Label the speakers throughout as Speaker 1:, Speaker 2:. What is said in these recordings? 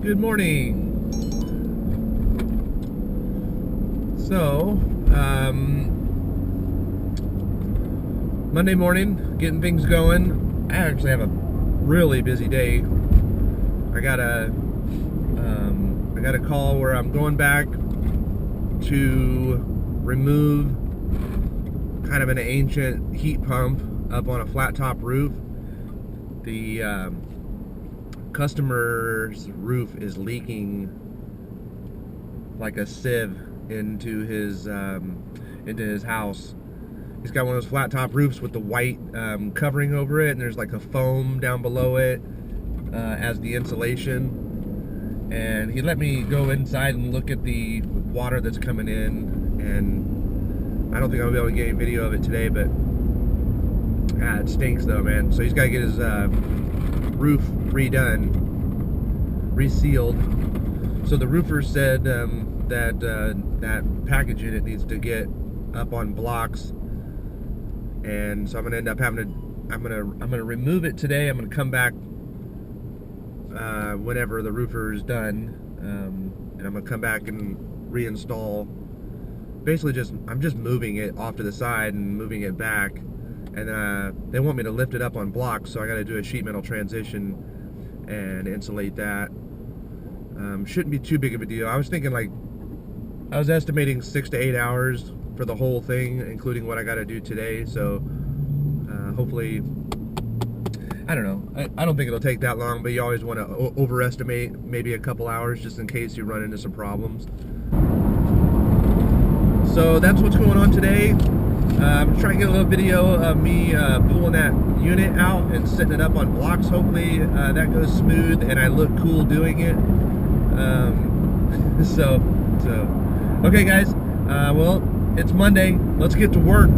Speaker 1: Good morning. So, Monday morning, getting things going. I actually have a really busy day. I got a call where I'm going back to remove kind of an ancient heat pump up on a flat top roof. The customer's roof is leaking like a sieve into his house. He's got one of those flat top roofs with the white covering over it, and there's like a foam down below it as the insulation. And he let me go inside and look at the water that's coming in, and I don't think I'll be able to get any video of it today, but it stinks though, man. So he's got to get his roof redone, resealed. So the roofer said that package unit needs to get up on blocks, and so I'm gonna end up having to I'm gonna remove it today. I'm gonna come back whenever the roofer is done, and I'm gonna come back and reinstall. Basically, I'm just moving it off to the side and moving it back. And they want me to lift it up on blocks, so I got to do a sheet metal transition and insulate that. Shouldn't be too big of a deal. I was thinking I was estimating 6 to 8 hours for the whole thing, including what I got to do today. So hopefully, I don't know. I don't think it'll take that long, but you always want to overestimate maybe a couple hours just in case you run into some problems. So that's what's going on today. I'm trying to get a little video of me pulling that unit out and setting it up on blocks. Hopefully that goes smooth and I look cool doing it. Okay guys, well, it's Monday. Let's get to work.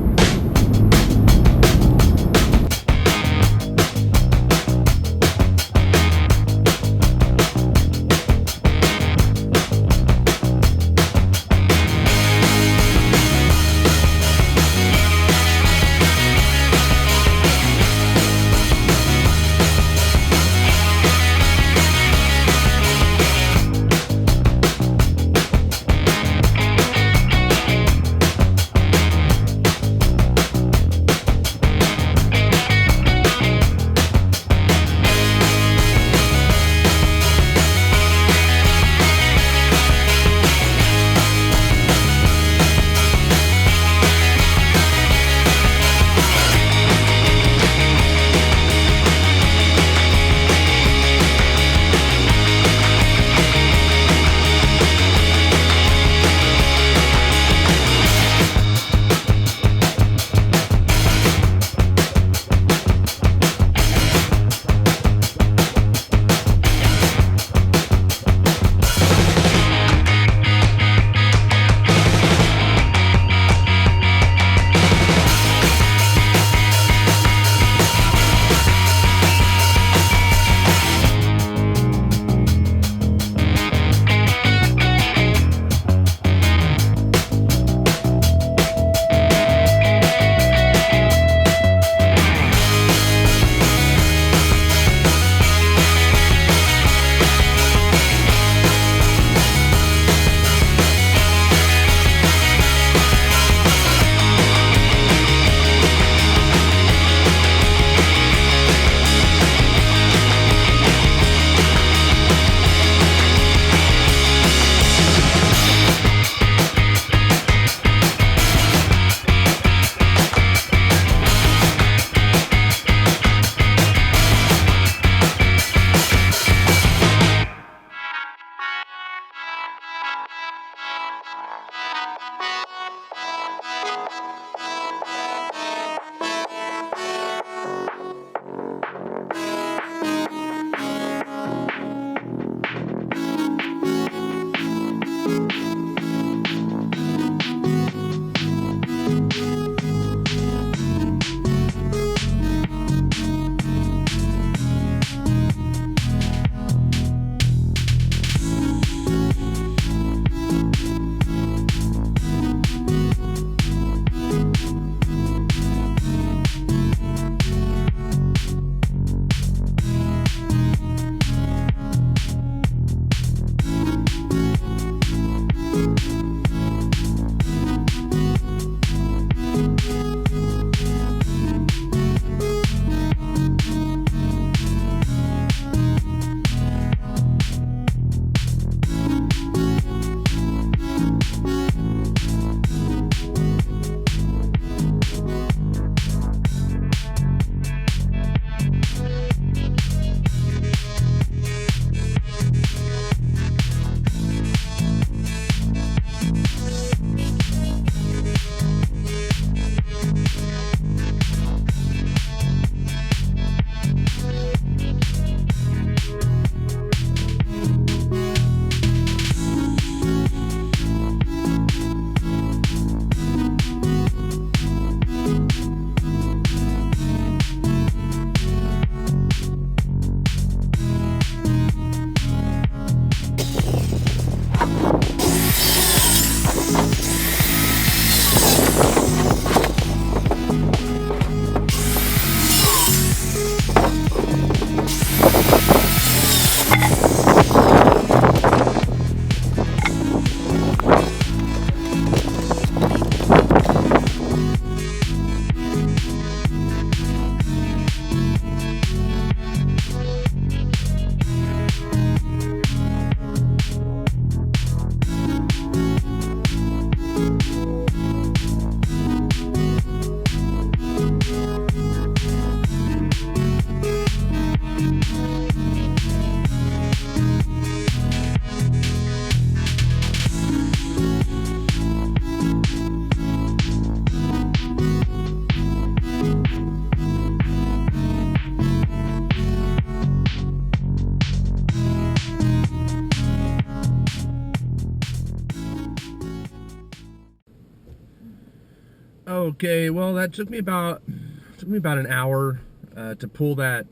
Speaker 1: Okay, well that took me about an hour to pull that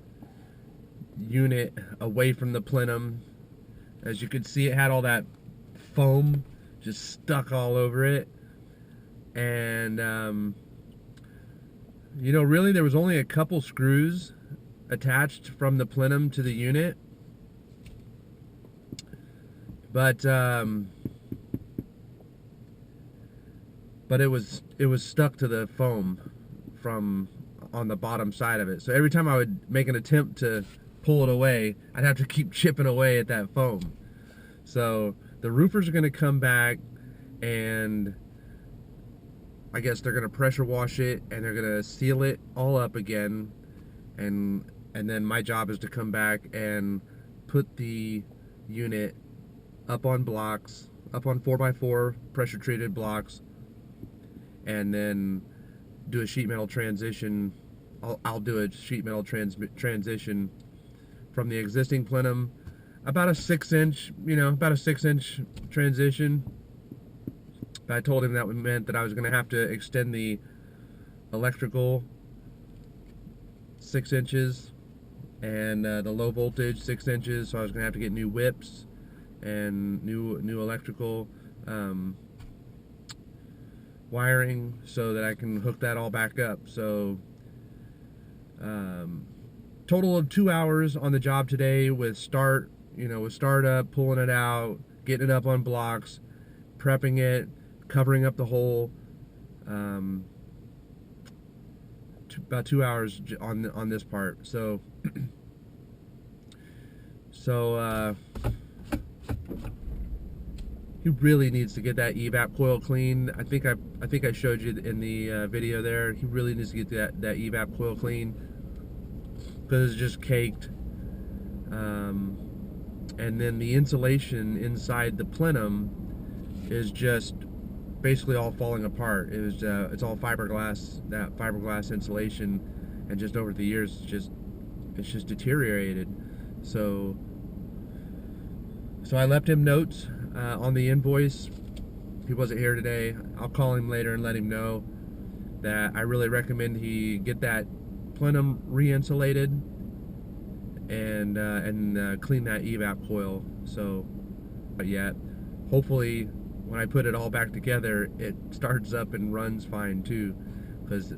Speaker 1: unit away from the plenum. As you could see, it had all that foam just stuck all over it, and you know, really there was only a couple screws attached from the plenum to the unit, but it was stuck to the foam from on the bottom side of it. So every time I would make an attempt to pull it away, I'd have to keep chipping away at that foam. So the roofers are going to come back, and I guess they're going to pressure wash it, and they're going to seal it all up again, and then my job is to come back and put the unit up on blocks, up on 4x4 pressure treated blocks, and then do a sheet metal transition. I'll do a sheet metal transition from the existing plenum, about a 6-inch, about a 6-inch transition. But I told him that meant that I was going to have to extend the electrical 6 inches and the low voltage 6 inches. So I was going to have to get new whips and new electrical wiring so that I can hook that all back up. So total of 2 hours on the job today with startup, pulling it out, getting it up on blocks, prepping it, covering up the hole. About 2 hours on this part. So he really needs to get that evap coil clean. I think I showed you in the video there. He really needs to get that evap coil clean because it's just caked. And then the insulation inside the plenum is just basically all falling apart. It's all fiberglass, that fiberglass insulation, and just over the years it's just deteriorated. So I left him notes on the invoice. He wasn't here today. I'll call him later and let him know that I really recommend he get that plenum re-insulated and clean that evap coil. So, but yet, hopefully, when I put it all back together, it starts up and runs fine too, because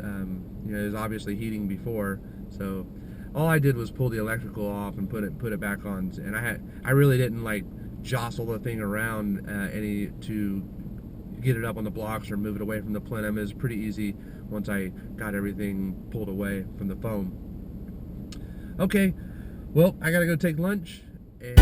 Speaker 1: there's obviously heating before. So, all I did was pull the electrical off and put it back on, and I really didn't like jostle the thing around any to get it up on the blocks or move it away from the plenum. It was pretty easy once I got everything pulled away from the foam. Okay, well, I gotta go take lunch. And